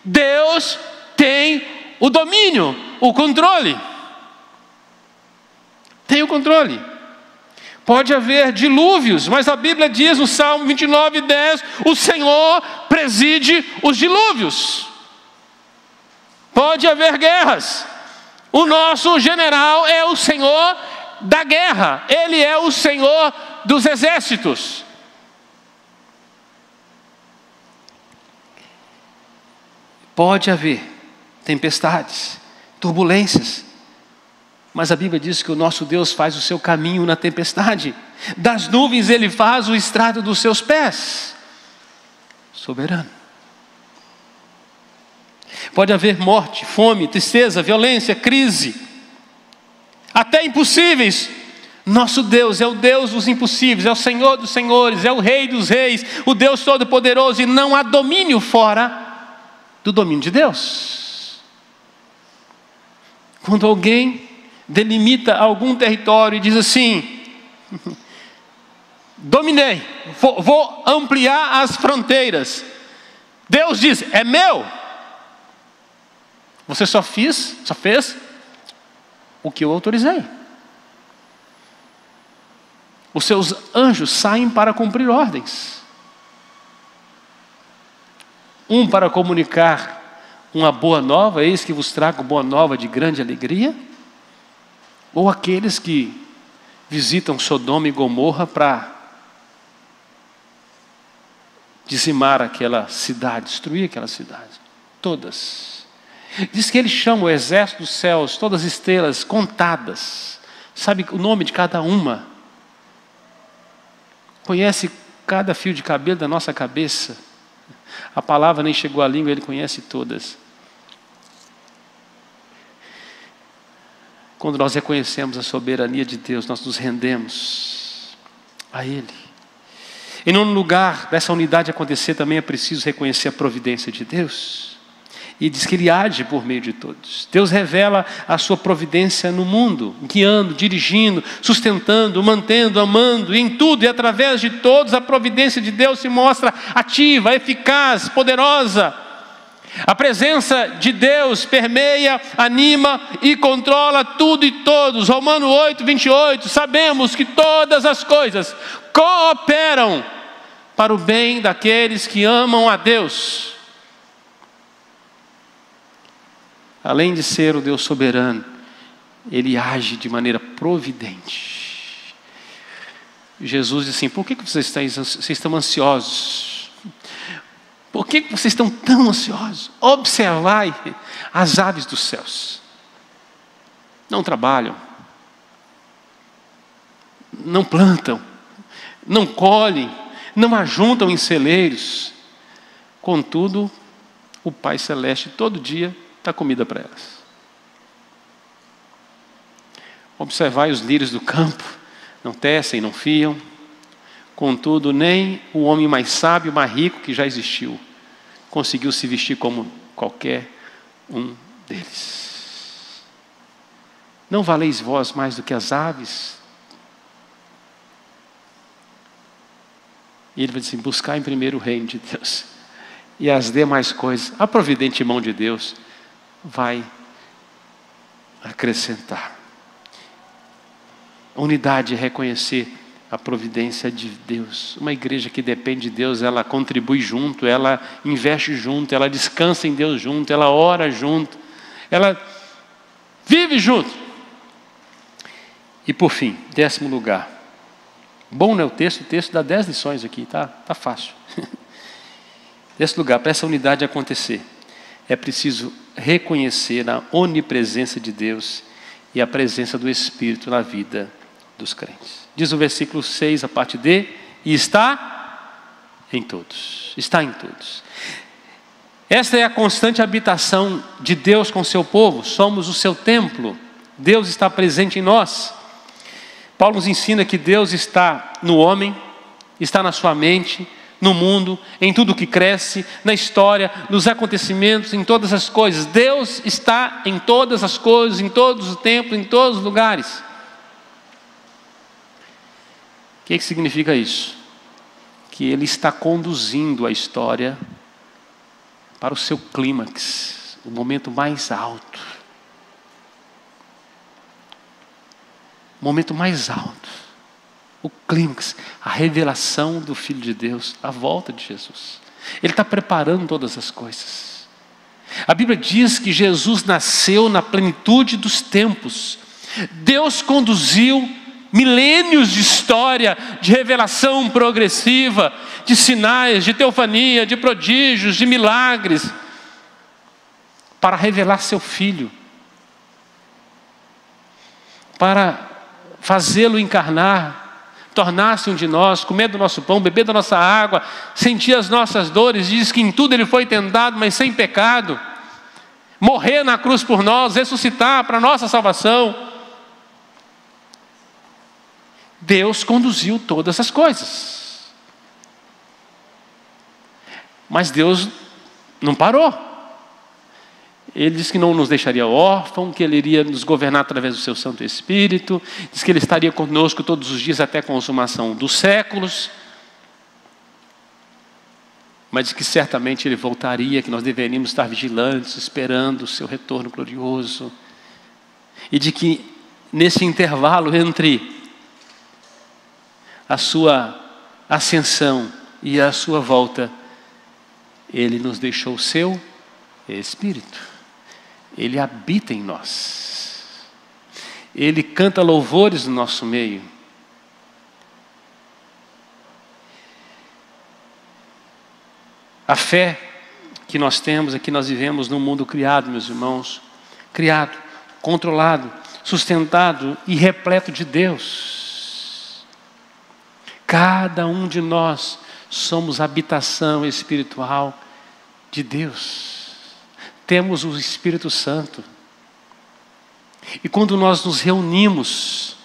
S1: Deus tem o domínio, o controle. Tem o controle. Pode haver dilúvios, mas a Bíblia diz no Salmo 29:10, o Senhor preside os dilúvios. Pode haver guerras. O nosso general é o Senhor da guerra. Ele é o Senhor dos exércitos. Pode haver tempestades, turbulências, mas a Bíblia diz que o nosso Deus faz o seu caminho na tempestade. Das nuvens Ele faz o estrado dos seus pés. Soberano. Pode haver morte, fome, tristeza, violência, crise. até impossíveis. Nosso Deus é o Deus dos impossíveis, é o Senhor dos senhores, é o Rei dos reis, o Deus Todo-Poderoso, e não há domínio fora do domínio de Deus. Quando alguém delimita algum território e diz assim: dominei, vou ampliar as fronteiras, Deus diz: é meu. Você só fez o que eu autorizei. Os seus anjos saem para cumprir ordens. Um para comunicar uma boa nova, eis que vos trago boa nova de grande alegria. Ou aqueles que visitam Sodoma e Gomorra para dizimar aquela cidade, destruir aquela cidade. Todas. Diz que ele chama o exército dos céus, todas as estrelas contadas. Sabe o nome de cada uma. Conhece cada fio de cabelo da nossa cabeça. A palavra nem chegou à língua, ele conhece todas. Quando nós reconhecemos a soberania de Deus, nós nos rendemos a Ele. Em nono lugar, dessa unidade acontecer, também é preciso reconhecer a providência de Deus. E diz que Ele age por meio de todos. Deus revela a sua providência no mundo, guiando, dirigindo, sustentando, mantendo, amando, e em tudo e através de todos a providência de Deus se mostra ativa, eficaz, poderosa. A presença de Deus permeia, anima e controla tudo e todos. Romanos 8, 28, sabemos que todas as coisas cooperam para o bem daqueles que amam a Deus. Além de ser o Deus soberano, Ele age de maneira providente. Jesus disse assim: por que vocês estão ansiosos? Por que vocês estão tão ansiosos? Observai as aves dos céus. Não trabalham, não plantam, não colhem, não ajuntam em celeiros. Contudo, o Pai Celeste todo dia dá comida para elas. Observai os lírios do campo, não tecem, não fiam. Contudo, nem o homem mais sábio, mais rico que já existiu, conseguiu se vestir como qualquer um deles. Não valeis vós mais do que as aves? E ele vai dizer assim: buscar em primeiro o reino de Deus, e as demais coisas, a providente mão de Deus vai acrescentar. A unidade é reconhecer a providência de Deus. Uma igreja que depende de Deus, ela contribui junto, ela investe junto, ela descansa em Deus junto, ela ora junto, ela vive junto. E por fim, 10º lugar. Bom, né, o texto dá 10 lições aqui, tá fácil. 10º lugar, para essa unidade acontecer, é preciso reconhecer a onipresença de Deus e a presença do Espírito na vida dos crentes. Diz o versículo 6, a parte D, e está em todos. Está em todos. Esta é a constante habitação de Deus com o seu povo. Somos o seu templo. Deus está presente em nós. Paulo nos ensina que Deus está no homem, está na sua mente, no mundo, em tudo que cresce, na história, nos acontecimentos, em todas as coisas. Deus está em todas as coisas, em todos os tempos, em todos os lugares. O que significa isso? Que Ele está conduzindo a história para o seu clímax, o momento mais alto. O momento mais alto. O clímax, a revelação do Filho de Deus, a volta de Jesus. Ele está preparando todas as coisas. A Bíblia diz que Jesus nasceu na plenitude dos tempos. Deus conduziu milênios de história, de revelação progressiva, de sinais, de teofania, de prodígios, de milagres, para revelar seu Filho, para fazê-lo encarnar, tornar-se um de nós, comer do nosso pão, beber da nossa água, sentir as nossas dores. Diz que em tudo Ele foi tentado, mas sem pecado. Morrer na cruz por nós, ressuscitar para a nossa salvação. Deus conduziu todas as coisas. Mas Deus não parou. Ele disse que não nos deixaria órfãos, que Ele iria nos governar através do Seu Santo Espírito, disse que Ele estaria conosco todos os dias até a consumação dos séculos, mas disse que certamente Ele voltaria, que nós deveríamos estar vigilantes, esperando o Seu retorno glorioso, e de que nesse intervalo entre a Sua ascensão e a Sua volta, Ele nos deixou o Seu Espírito. Ele habita em nós. Ele canta louvores no nosso meio. A fé que nós temos é que nós vivemos num mundo criado, meus irmãos. Criado, controlado, sustentado e repleto de Deus. Cada um de nós somos habitação espiritual de Deus. Temos o Espírito Santo. E quando nós nos reunimos,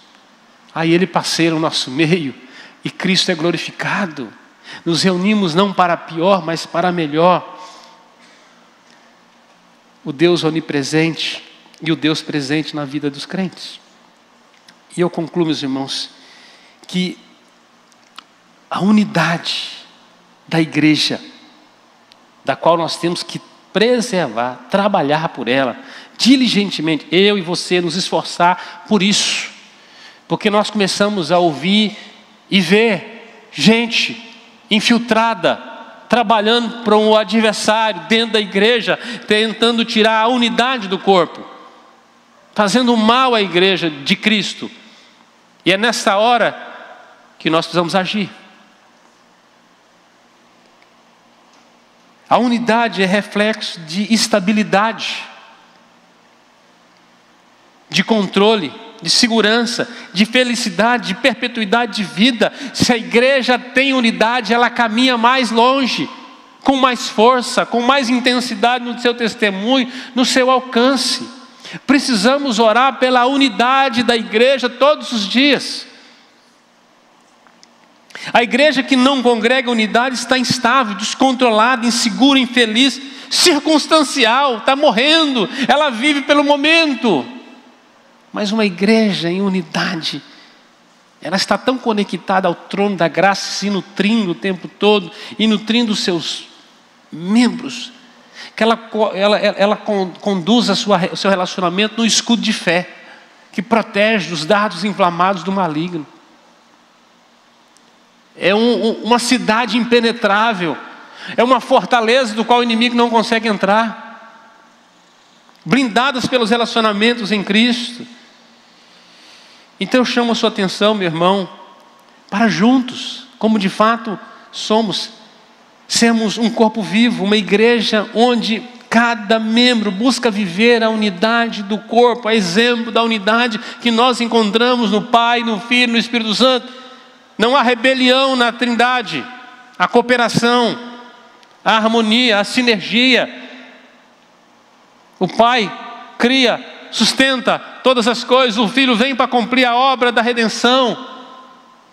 S1: aí Ele passeia no nosso meio e Cristo é glorificado. Nos reunimos não para pior, mas para melhor. O Deus onipresente e o Deus presente na vida dos crentes. E eu concluo, meus irmãos, que a unidade da igreja, da qual nós temos que preservar, trabalhar por ela, diligentemente, eu e você nos esforçar por isso, porque nós começamos a ouvir e ver gente infiltrada, trabalhando para um adversário dentro da igreja, tentando tirar a unidade do corpo, fazendo mal à igreja de Cristo, e é nessa hora que nós precisamos agir. A unidade é reflexo de estabilidade, de controle, de segurança, de felicidade, de perpetuidade de vida. Se a igreja tem unidade, ela caminha mais longe, com mais força, com mais intensidade no seu testemunho, no seu alcance. Precisamos orar pela unidade da igreja todos os dias. A igreja que não congrega unidade está instável, descontrolada, insegura, infeliz, circunstancial, está morrendo, ela vive pelo momento. Mas uma igreja em unidade, ela está tão conectada ao trono da graça, se nutrindo o tempo todo, e nutrindo os seus membros, que ela conduz o seu relacionamento no escudo de fé, que protege dos dardos inflamados do maligno. É uma cidade impenetrável, é uma fortaleza do qual o inimigo não consegue entrar, blindadas pelos relacionamentos em Cristo. Então eu chamo a sua atenção, meu irmão, para juntos, como de fato somos, sermos um corpo vivo, uma igreja onde cada membro busca viver a unidade do corpo, a exemplo da unidade que nós encontramos no Pai, no Filho, no Espírito Santo. Não há rebelião na Trindade, a cooperação, a harmonia, a sinergia. O Pai cria, sustenta todas as coisas, o Filho vem para cumprir a obra da redenção,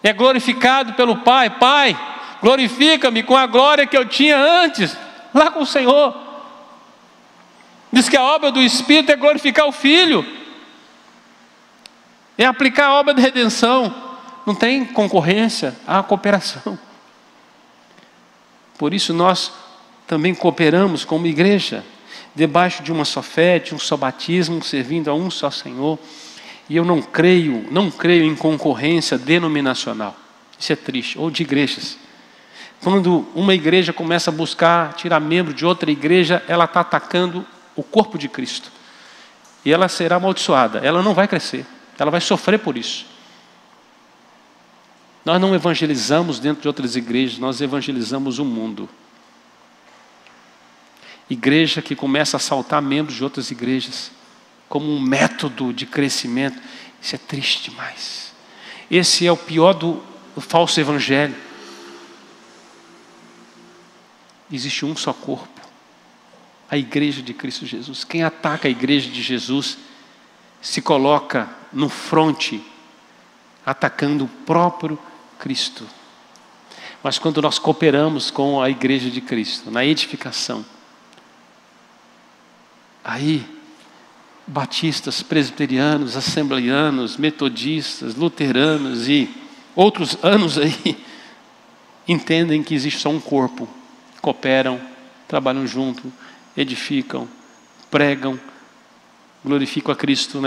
S1: é glorificado pelo Pai. Pai, glorifica-me com a glória que eu tinha antes, lá com o Senhor. Diz que a obra do Espírito é glorificar o Filho, é aplicar a obra de redenção. Não tem concorrência, há cooperação. Por isso nós também cooperamos como igreja, debaixo de uma só fé, de um só batismo, servindo a um só Senhor. E eu não creio em concorrência denominacional. Isso é triste, ou de igrejas. Quando uma igreja começa a buscar tirar membro de outra igreja, ela está atacando o corpo de Cristo. E ela será amaldiçoada, ela não vai crescer, ela vai sofrer por isso. Nós não evangelizamos dentro de outras igrejas, nós evangelizamos o mundo. Igreja que começa a assaltar membros de outras igrejas como um método de crescimento, isso é triste demais. Esse é o pior do falso evangelho. Existe um só corpo, a igreja de Cristo Jesus. Quem ataca a igreja de Jesus se coloca no fronte atacando o próprio Cristo. Mas quando nós cooperamos com a igreja de Cristo, na edificação, aí batistas, presbiterianos, assembleianos, metodistas, luteranos e outros anos aí, entendem que existe só um corpo, cooperam, trabalham junto, edificam, pregam, glorificam a Cristo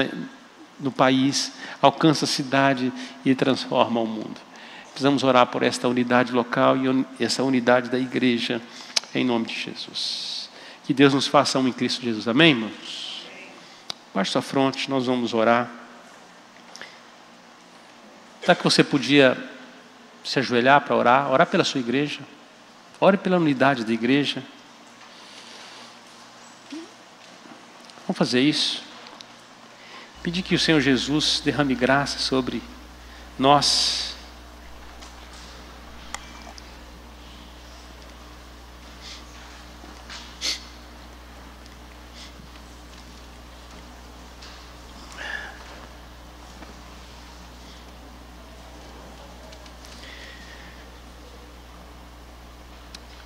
S1: no país, alcançam a cidade e transformam o mundo. Precisamos orar por esta unidade local e essa unidade da igreja, em nome de Jesus. Que Deus nos faça um em Cristo Jesus. Amém, irmãos? Baixe sua fronte, nós vamos orar. Será que você podia se ajoelhar para orar? Orar pela sua igreja. Ore pela unidade da igreja. Vamos fazer isso. Pedir que o Senhor Jesus derrame graça sobre nós.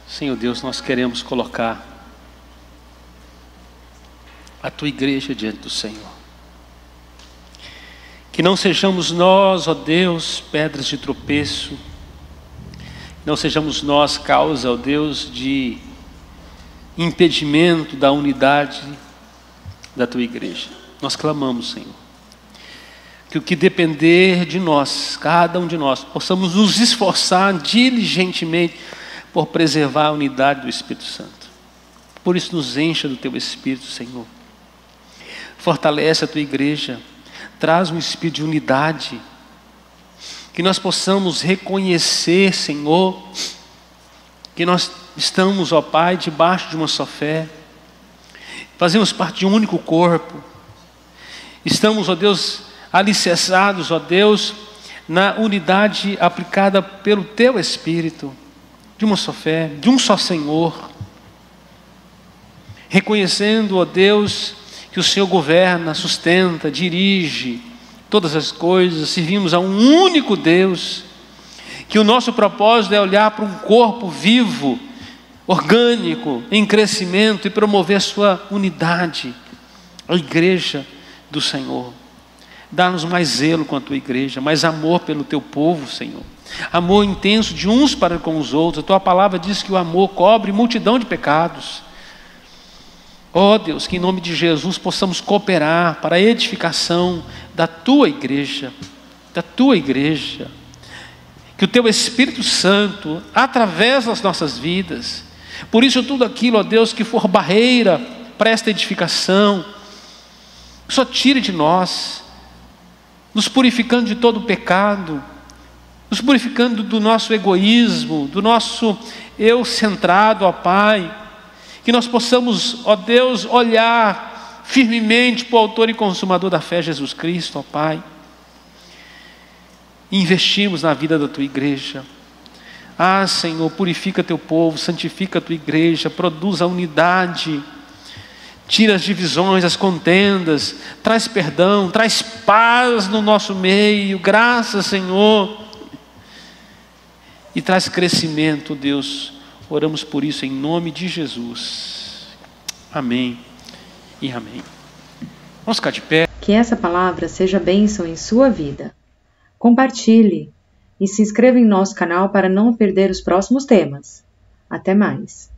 S1: Senhor Deus, nós queremos colocar a Tua igreja diante do Senhor. Que não sejamos nós, ó Deus, pedras de tropeço. Que não sejamos nós causa, ó Deus, de impedimento da unidade da Tua igreja. Nós clamamos, Senhor, que o que depender de nós, cada um de nós, possamos nos esforçar diligentemente por preservar a unidade do Espírito Santo. Por isso nos encha do Teu Espírito, Senhor. Fortalece a Tua igreja, traz um espírito de unidade, que nós possamos reconhecer, Senhor, que nós estamos, ó Pai, debaixo de uma só fé, fazemos parte de um único corpo, estamos, ó Deus, alicerçados, ó Deus, na unidade aplicada pelo Teu Espírito, de uma só fé, de um só Senhor, reconhecendo, ó Deus, que o Senhor governa, sustenta, dirige todas as coisas, servimos a um único Deus, que o nosso propósito é olhar para um corpo vivo, orgânico, em crescimento e promover a sua unidade, a igreja do Senhor. Dá-nos mais zelo com a Tua igreja, mais amor pelo Teu povo, Senhor. Amor intenso de uns para com os outros. A Tua palavra diz que o amor cobre multidão de pecados. Ó Deus, que em nome de Jesus possamos cooperar para a edificação da Tua igreja, da Tua igreja. Que o Teu Espírito Santo, através das nossas vidas, por isso tudo aquilo, ó Deus, que for barreira para esta edificação, só tire de nós, nos purificando de todo o pecado, nos purificando do nosso egoísmo, do nosso eu centrado, ó Pai, que nós possamos, ó Deus, olhar firmemente para o autor e consumador da fé, Jesus Cristo, ó Pai, e investimos na vida da Tua igreja. Ah, Senhor, purifica Teu povo, santifica a Tua igreja, produz a unidade, tira as divisões, as contendas, traz perdão, traz paz no nosso meio, graças, Senhor, e traz crescimento, Deus. Oramos por isso em nome de Jesus. Amém e amém. Vamos ficar de pé.
S2: Que essa palavra seja bênção em sua vida. Compartilhe e se inscreva em nosso canal para não perder os próximos temas. Até mais.